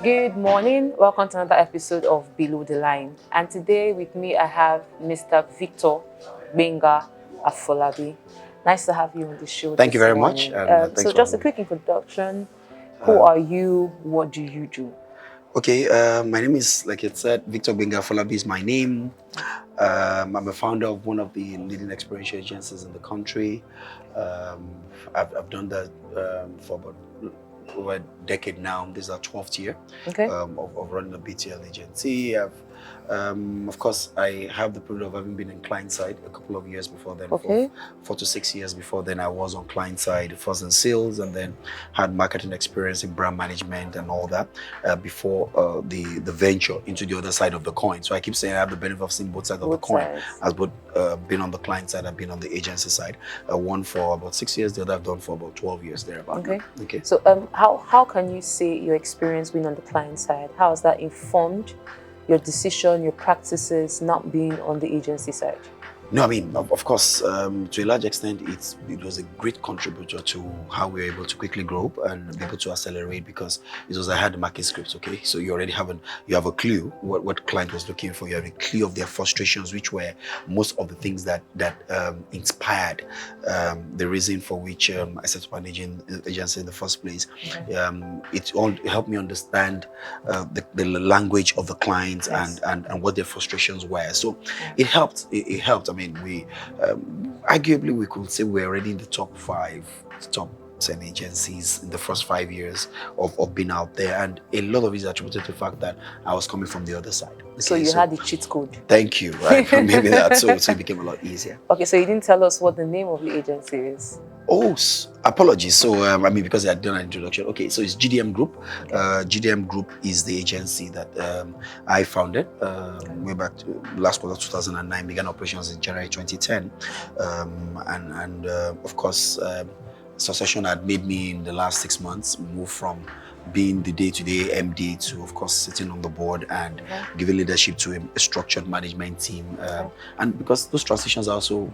Good morning. Welcome to another episode of Below the Line. And today with me, I have Mr. Victor Afolabi. Nice to have you on the show Thank you this very much, morning. and thanks So for just a having me. quick introduction. Who are you? What do you do? Okay, my name is, like it said, Victor Afolabi is my name. I'm a founder of one of the leading experiential agencies in the country. Um, I've done that for about over a decade now. This is our 12th year Okay. of running a BTL agency. Of course, I have the privilege of having been in client side a couple of years before then. Okay. For 4 to 6 years before then, I was on client side, first in sales, and then had marketing experience in brand management and all that before the venture into the other side of the coin. So I keep saying I have the benefit of seeing both sides of the coin. As both been on the client side, I've been on the agency side. One for about 6 years, the other I've done for about 12 years thereabout. Okay. Okay. So how can you say your experience being on the client side? How has that informed your decision, your practices, not being on the agency side? No, I mean, of course, to a large extent, it was a great contributor to how we were able to quickly grow and be able to accelerate, because it was I had the market scripts. Okay, so you already have a clue what client was looking for. You have a clue of their frustrations, which were most of the things that inspired the reason for which I set up an agency in the first place. It all helped me understand the language of the clients. Yes. and what their frustrations were. So it helped. It helped. I mean, we arguably we could say we're already in the top 10 agencies in the first 5 years of being out there, and a lot of it is attributed to the fact that I was coming from the other side. Okay, so you had the cheat code. Thank you. Right? Maybe that. So it became a lot easier. Okay, so you didn't tell us what the name of the agency is. Oh, apologies. So, I mean, because I had done an introduction. Okay, so it's GDM Group. Okay. GDM Group is the agency that I founded way back to last quarter 2009, began operations in January 2010. Of course, succession had made me in the last 6 months move from being the day-to-day MD to, of course, sitting on the board and giving leadership to a structured management team. And because those transitions are also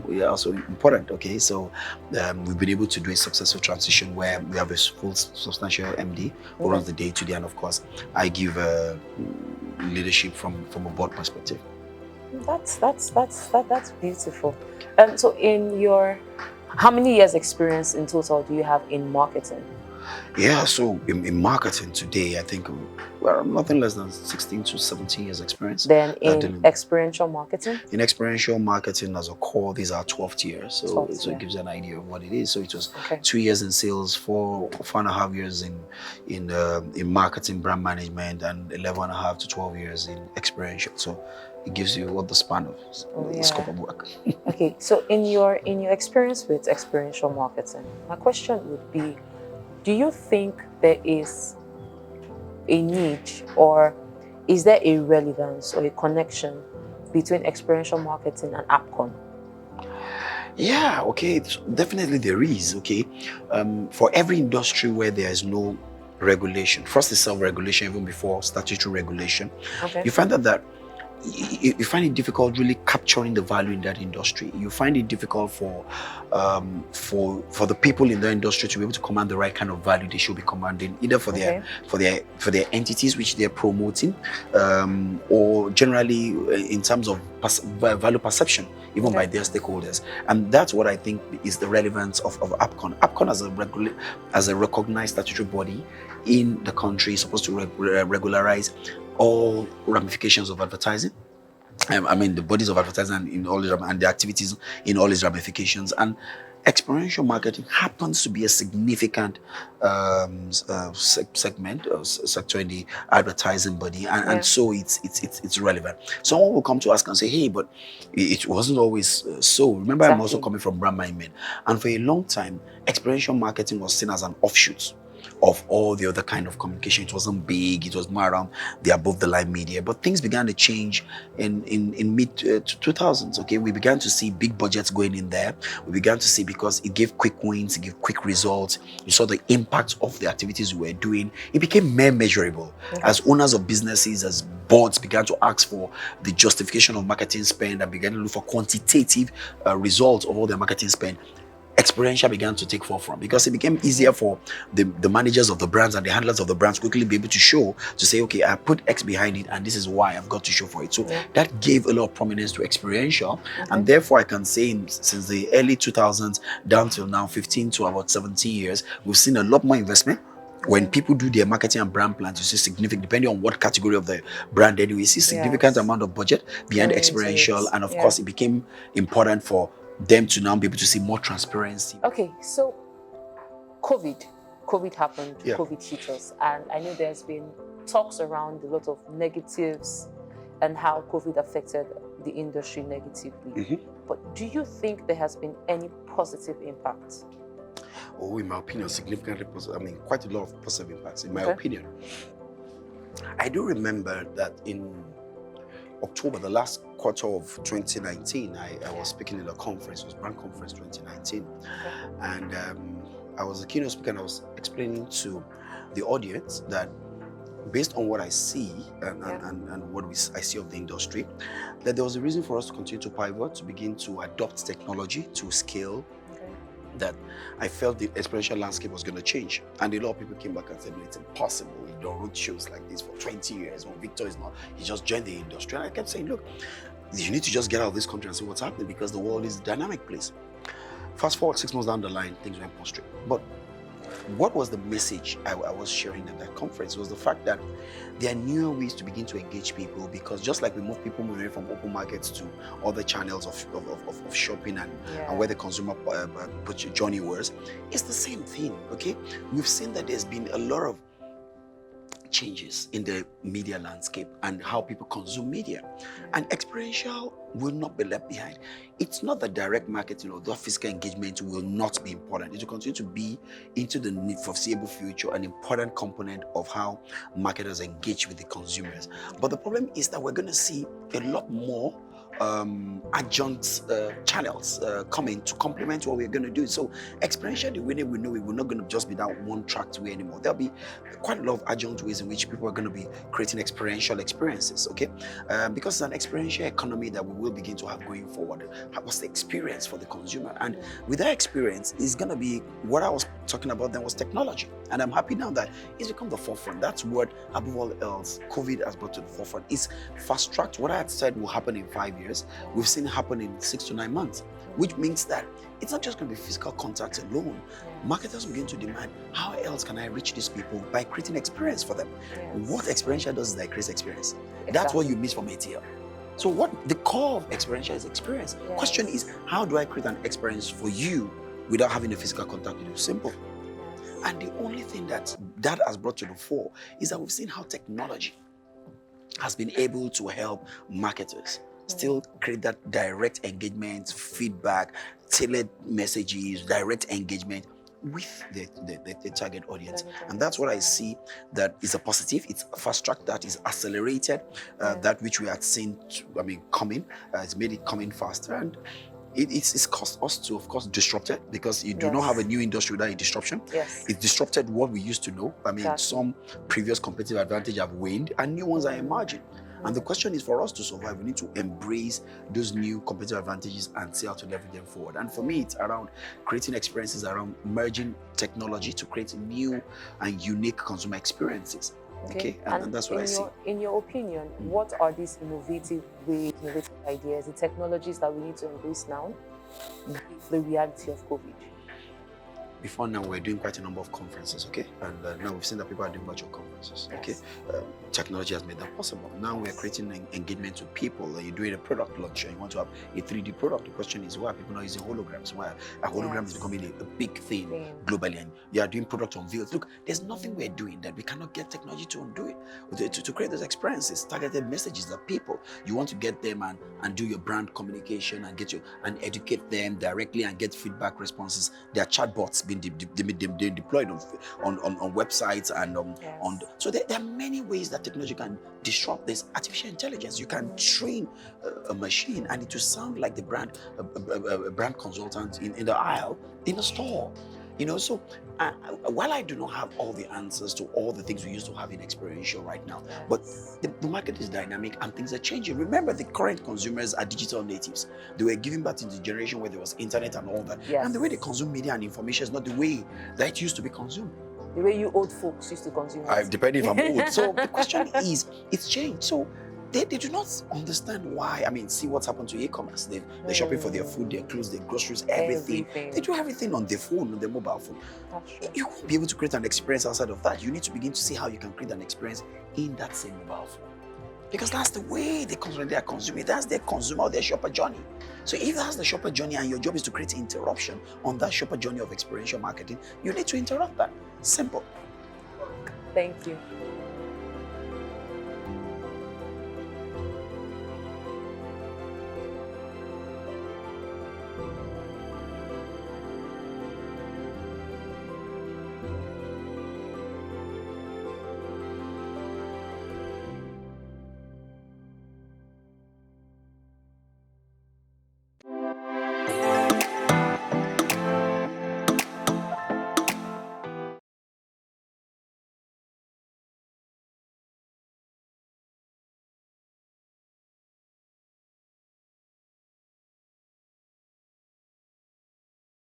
important, okay? So we've been able to do a successful transition where we have a full substantial MD who runs the day-to-day, and of course, I give leadership from a board perspective. That's beautiful. So in your, how many years experience in total do you have in marketing? Yeah, so in marketing today, I think we're nothing less than 16 to 17 years experience. Then in experiential marketing? In experiential marketing as a core, these are 12 years. So it gives you an idea of what it is. So it was 2 years in sales, 4.5 years in marketing, brand management, and 11.5 to 12 years in experiential. So it gives you what the span of the scope of work. Okay, so in your experience with experiential marketing, my question would be, do you think there is a niche, or is there a relevance or a connection between experiential marketing and AppCon? Yeah, okay, definitely there is, okay. For every industry where there is no regulation, first is self-regulation even before statutory regulation, you find that you find it difficult really capturing the value in that industry. You find it difficult for the people in the industry to be able to command the right kind of value they should be commanding, either for their entities which they're promoting, or generally in terms of value perception, even by their stakeholders. And that's what I think is the relevance of AppCon. AppCon as a recognized statutory body in the country is supposed to regularize all ramifications of advertising. I mean, the bodies of advertising in all and the activities in all its ramifications. And experiential marketing happens to be a significant segment or sector in the advertising body, and so it's relevant. Someone will come to us and say, "Hey, but it wasn't always so." Remember, I'm also coming from brand management, and for a long time, experiential marketing was seen as an offshoot of all the other kind of communication. It wasn't big. It was more around the above the line media. But things began to change in mid 2000s. Okay, we began to see big budgets going in there. We began to see, because it gave quick wins, it gave quick results. You saw the impact of the activities we were doing. It became more measurable. As owners of businesses, as boards began to ask for the justification of marketing spend and began to look for quantitative results of all their marketing spend, experiential began to take forefront because it became easier for the managers of the brands and the handlers of the brands quickly be able to show, to say, okay, I put X behind it and this is why I've got to show for it. So that gave a lot of prominence to experiential. And therefore I can say since the early 2000s down till now, 15 to about 17 years, we've seen a lot more investment. When people do their marketing and brand plans, you see significant, depending on what category of the brand anyway, you see significant amount of budget behind experiential. And of course, it became important for them to now be able to see more transparency. Okay, so COVID happened, COVID hit us, and I know there's been talks around a lot of negatives and how COVID affected the industry negatively. But do you think there has been any positive impact? Oh, in my opinion, significantly positive. I mean, quite a lot of positive impacts, in my opinion. I do remember that in October, the last quarter of 2019, I was speaking in a conference, it was Brand Conference 2019. And I was a keynote speaker and I was explaining to the audience that based on what I see and what I see of the industry, that there was a reason for us to continue to pivot, to begin to adopt technology to scale, that I felt the experiential landscape was going to change. And a lot of people came back and said, no, it's impossible. You don't road shows like this for 20 years. When Victor is not, he just joined the industry. And I kept saying, look, you need to just get out of this country and see what's happening because the world is a dynamic place. Fast forward 6 months down the line, things went post-straight. But what was the message I was sharing at that conference was the fact that there are newer ways to begin to engage people, because just like we move people moving from open markets to other channels of shopping and where the consumer journey was, it's the same thing, okay? We've seen that there's been a lot of changes in the media landscape and how people consume media. And experiential will not be left behind. It's not that direct marketing or the physical engagement will not be important. It will continue to be into the foreseeable future an important component of how marketers engage with the consumers. But the problem is that we're going to see a lot more adjunct channels coming to complement what we're going to do. So experiential, the way we know it, we're not going to just be that one tracked way anymore. There'll be quite a lot of adjunct ways in which people are going to be creating experiential experiences, okay? Because it's an experiential economy that we will begin to have going forward. What's the experience for the consumer? And with that experience, it's going to be what I was talking about then was technology. And I'm happy now that it's become the forefront. That's what, above all else, COVID has brought to the forefront. It's fast-tracked. What I had said will happen in 5 years, we've seen it happen in 6 to 9 months, which means that it's not just going to be physical contact alone. Marketers begin to demand, how else can I reach these people? By creating experience for them. What experiential does is that it creates experience. That's what you miss from ATL. So what the core of experiential is experience. Question is, how do I create an experience for you without having a physical contact with you? Simple. And the only thing that has brought to the fore is that we've seen how technology has been able to help marketers still create that direct engagement, feedback, tailored messages, direct engagement with the target audience. And that's what I see that is a positive. It's fast-tracked, that is accelerated, that which we had seen, coming. It's made it coming faster. And it's caused us to, of course, disrupt it, because you do not have a new industry without a disruption. It's disrupted what we used to know. Some previous competitive advantage have waned and new ones are emerging. And the question is, for us to survive, we need to embrace those new competitive advantages and see how to leverage them forward. And for me, it's around creating experiences, around merging technology to create new and unique consumer experiences. Okay, and that's what I see. In your opinion, what are these innovative ways, innovative ideas, the technologies that we need to embrace now with the reality of COVID? Before now, we're doing quite a number of conferences, okay? And now we've seen that people are doing virtual conferences, okay? Technology has made that possible. Now we're creating an engagement with people. You're doing a product launch and you want to have a 3D product. The question is, why are people not using holograms? Why a hologram is becoming a big thing globally, and you are doing product unveils. Look, there's nothing we're doing that we cannot get technology to undo it, to create those experiences, targeted messages that people, you want to get them and do your brand communication and and educate them directly and get feedback responses. There are chatbots being deployed on websites and so there are many ways that technology can disrupt this. Artificial intelligence, you can train a machine and it will sound like the brand a brand consultant in the aisle in a store. You know, so while I do not have all the answers to all the things we used to have in Experiential right now, but the market is dynamic and things are changing. Remember, the current consumers are digital natives. They were giving back to the generation where there was internet and all that. Yes. And the way they consume media and information is not the way that it used to be consumed. The way you old folks used to consume it. Depending if I'm old. So the question is, it's changed. So they do not understand why. I mean, see what's happened to e-commerce. They're shopping for their food, their clothes, their groceries, everything. They do everything on their phone, on their mobile phone. You won't be able to create an experience outside of that. You need to begin to see how you can create an experience in that same mobile phone. Because that's the way they are consuming. That's their consumer or their shopper journey. So if that's the shopper journey and your job is to create interruption on that shopper journey of experiential marketing, you need to interrupt that. Simple. Thank you.